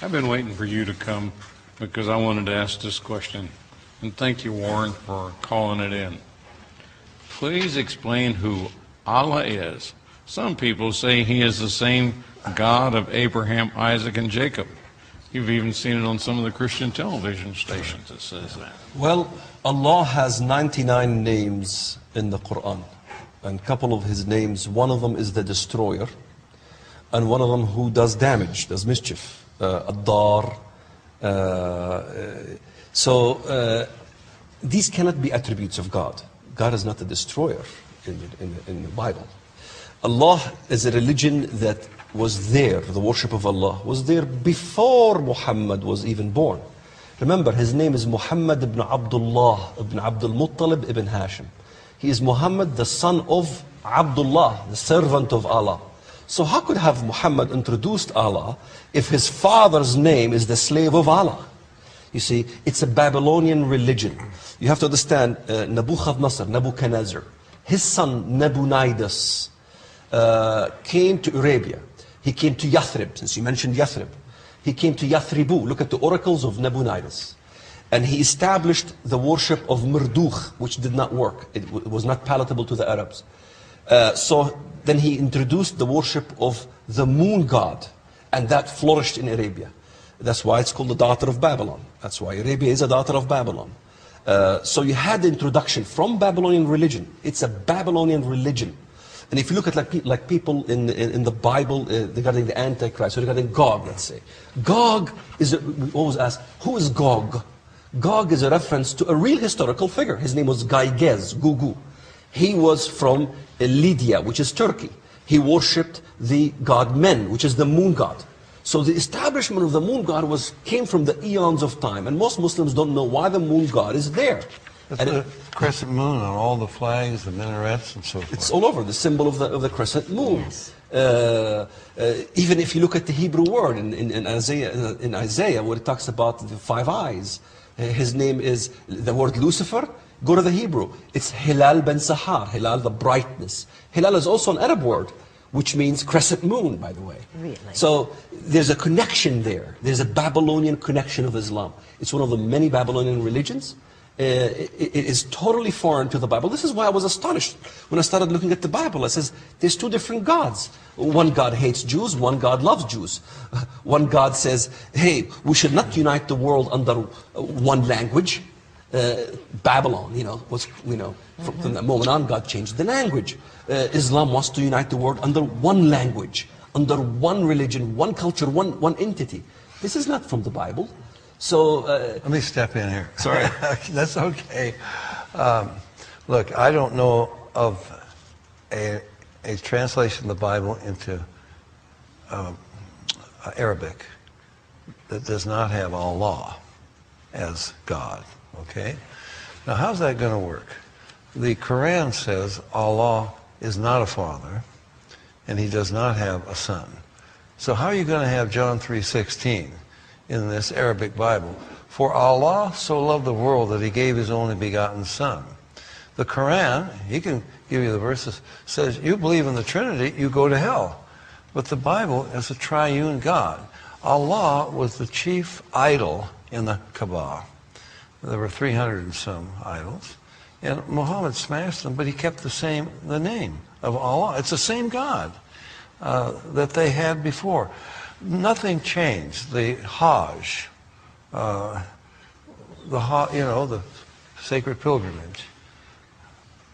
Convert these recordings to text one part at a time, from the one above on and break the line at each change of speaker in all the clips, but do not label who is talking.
I've been waiting for you to come because I wanted to ask this question. And thank you, Warren, for calling it in. Please explain who Allah is. Some people say he is the same God of Abraham, Isaac, and Jacob. You've even seen it on some of the Christian television stations that says that.
Well, Allah has 99 names in the Quran. And a couple of his names, one of them is the destroyer, and one of them who does damage, does mischief. Ad-Dar. These cannot be attributes of God. God is not the destroyer in the Bible. Allah is a religion that was there, the worship of Allah was there before Muhammad was even born. Remember, his name is Muhammad ibn Abdullah ibn Abdul Muttalib ibn Hashim. He is Muhammad, the son of Abdullah, the servant of Allah. So how could have Muhammad introduced Allah if his father's name is the slave of Allah? You see, it's a Babylonian religion. You have to understand, Nebuchadnezzar, his son Nabonidus came to Arabia. He came to Yathrib, since you mentioned Yathrib. He came to Yathribu. Look at the oracles of Nabonidus. And he established the worship of Marduk, which did not work. It was not palatable to the Arabs. So then he introduced the worship of the moon god, and that flourished in Arabia. That's why it's called the daughter of Babylon. That's why Arabia is a daughter of Babylon. So you had the introduction from Babylonian religion. It's a Babylonian religion. And if you look at like people in the Bible regarding the Antichrist, or regarding Gog, let's say. Gog is, we always ask, who is Gog? Gog is a reference to a real historical figure. His name was Gaigez, Gugu. He was from Lydia, which is Turkey. He worshipped the god Men, which is the moon god. So the establishment of the moon god came from the eons of time. And most Muslims don't know why the moon god is there.
It's the crescent moon on all the flags, the minarets, and so forth.
It's all over, the symbol of the crescent moon. Yes. Even if you look at the Hebrew word in Isaiah, where it talks about the 5 eyes, his name is, the word Lucifer, go to the Hebrew. It's Hilal ben Sahar, Hilal, the brightness. Hilal is also an Arab word, which means crescent moon, by the way. Really? So there's a connection there. There's a Babylonian connection of Islam. It's one of the many Babylonian religions. It is totally foreign to the Bible. This is why I was astonished when I started looking at the Bible. I says, there's 2 different gods. One God hates Jews, one God loves Jews. One God says, hey, we should not unite the world under one language. Babylon, from that moment on, God changed the language. Islam wants to unite the world under one language, under one religion, one culture, one entity. This is not from the Bible. So
let me step in here.
Sorry.
That's okay. Look, I don't know of a translation of the Bible into Arabic that does not have Allah as God. Okay? Now, how's that going to work? The Quran says Allah is not a father, and he does not have a son. So how are you going to have John 3:16 in this Arabic Bible? For Allah so loved the world that he gave his only begotten son. The Quran, he can give you the verses, says you believe in the Trinity, you go to hell. But the Bible is a triune God. Allah was the chief idol in the Kaaba. There were 300 and some idols. And Muhammad smashed them, but he kept the name of Allah. It's the same God that they had before. Nothing changed. The Hajj, the sacred pilgrimage,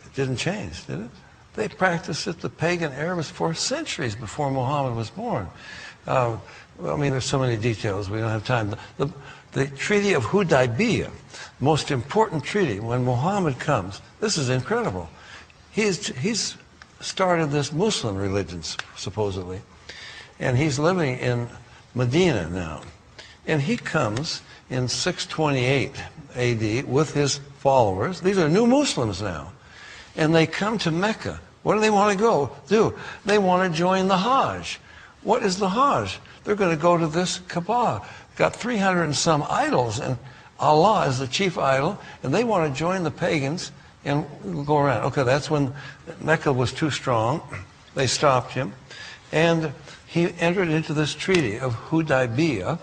it didn't change, did it? They practiced it, the pagan Arabs, for centuries before Muhammad was born. There's so many details, we don't have time. The Treaty of Hudaybiyah, most important treaty, when Muhammad comes, this is incredible. He's started this Muslim religion, supposedly, and he's living in Medina now. And he comes in 628 AD with his followers. These are new Muslims now. And they come to Mecca. What do they want to do? They want to join the Hajj. What is the Hajj? They're going to go to this Kaaba. Got 300 and some idols, and Allah is the chief idol, and they want to join the pagans and go around. Okay, that's when Mecca was too strong. They stopped him, and he entered into this treaty of Hudaybiyah,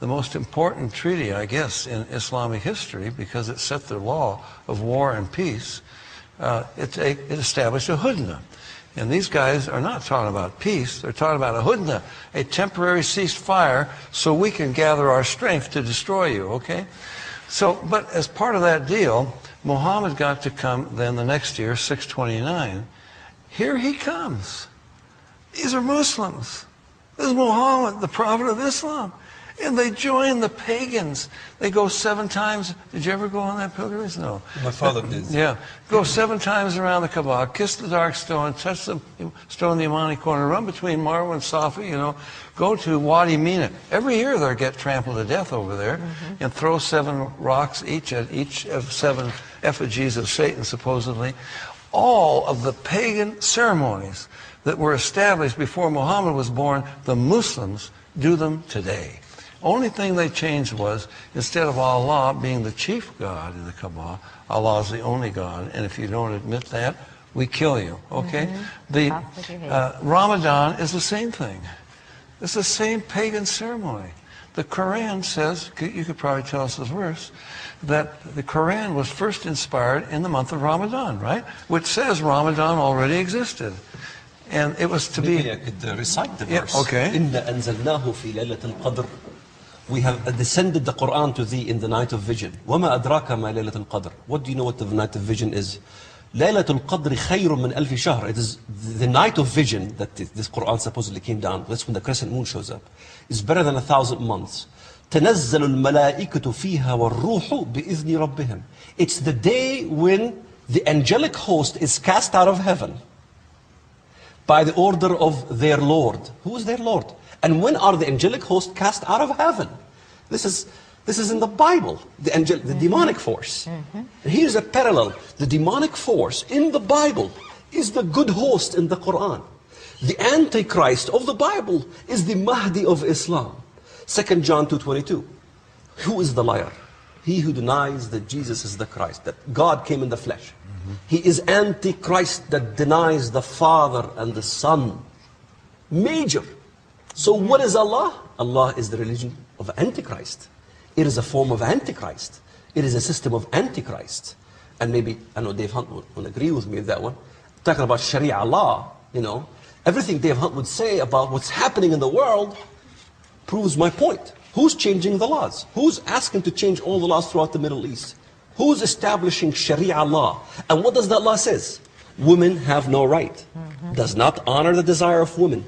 the most important treaty, I guess, in Islamic history because it set the law of war and peace. It established a hudna. And these guys are not talking about peace. They're talking about a hudna, a temporary ceasefire so we can gather our strength to destroy you, okay? So, but as part of that deal, Muhammad got to come then the next year, 629. Here he comes. These are Muslims. This is Muhammad, the prophet of Islam. And they join the pagans. They go 7 times. Did you ever go on that pilgrimage? No.
My father did.
Yeah. Go 7 times around the Kaaba, kiss the dark stone, touch the stone in the Yamani corner, run between Marwa and Safa, you know, go to Wadi Mina. Every year they get trampled to death over there and throw 7 rocks each at each of 7 effigies of Satan, supposedly. All of the pagan ceremonies that were established before Muhammad was born, the Muslims do them today. Only thing they changed was, instead of Allah being the chief God in the Kaaba, Allah is the only God, and if you don't admit that, we kill you, okay? The Ramadan is the same thing. It's the same pagan ceremony. The Quran says, you could probably tell us the verse, that the Quran was first inspired in the month of Ramadan, right? Which says Ramadan already existed. And it was to be...
Maybe I could recite the verse.
Yeah, okay.
إِنَّا أَنزَلْنَاهُ فِي لَيْلَةِ الْقَدْرِ. We have descended the Quran to thee in the night of vision. وَمَا أَدْرَاكَ مَا لَيْلَةُ الْقَدْرِ. What do you know what the night of vision is? لَيْلَةُ الْقَدْرِ خَيْرٌ مِنْ أَلْفِ شَهْرٍ. It is the night of vision that this Quran supposedly came down. That's when the crescent moon shows up. It's better than 1,000 months. تَنَزَّلُ الْمَلَائِكَةُ فِيهَا وَالرُّوحُ بِإِذْنِ رَبِّهِمْ. It's the day when the angelic host is cast out of heaven by the order of their Lord. Who is their Lord? And when are the angelic hosts cast out of heaven? This is in the Bible, the demonic force. And here's a parallel. The demonic force in the Bible is the good host in the Quran. The Antichrist of the Bible is the Mahdi of Islam. 2 John 2:22. Who is the liar? He who denies that Jesus is the Christ, that God came in the flesh. He is Antichrist that denies the Father and the Son. Major. So what is Allah? Allah is the religion of Antichrist. It is a form of Antichrist. It is a system of Antichrist. And maybe, I know Dave Hunt will agree with me with that one. Talking about Sharia law, you know, everything Dave Hunt would say about what's happening in the world proves my point. Who's changing the laws? Who's asking to change all the laws throughout the Middle East? Who's establishing Sharia law? And what does that law says? Women have no right. Does not honor the desire of women.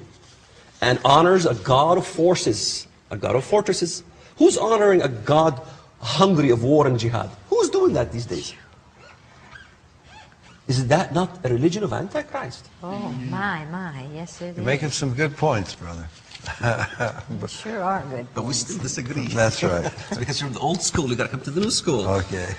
And honors a God of forces, a God of fortresses. Who's honoring a God hungry of war and jihad? Who's doing that these days? Is that not a religion of Antichrist?
Oh, my, yes it is.
You're making some good points, brother.
You sure are good.
But we still disagree.
That's right.
It's because you're from the old school, you got to come to the new school.
Okay.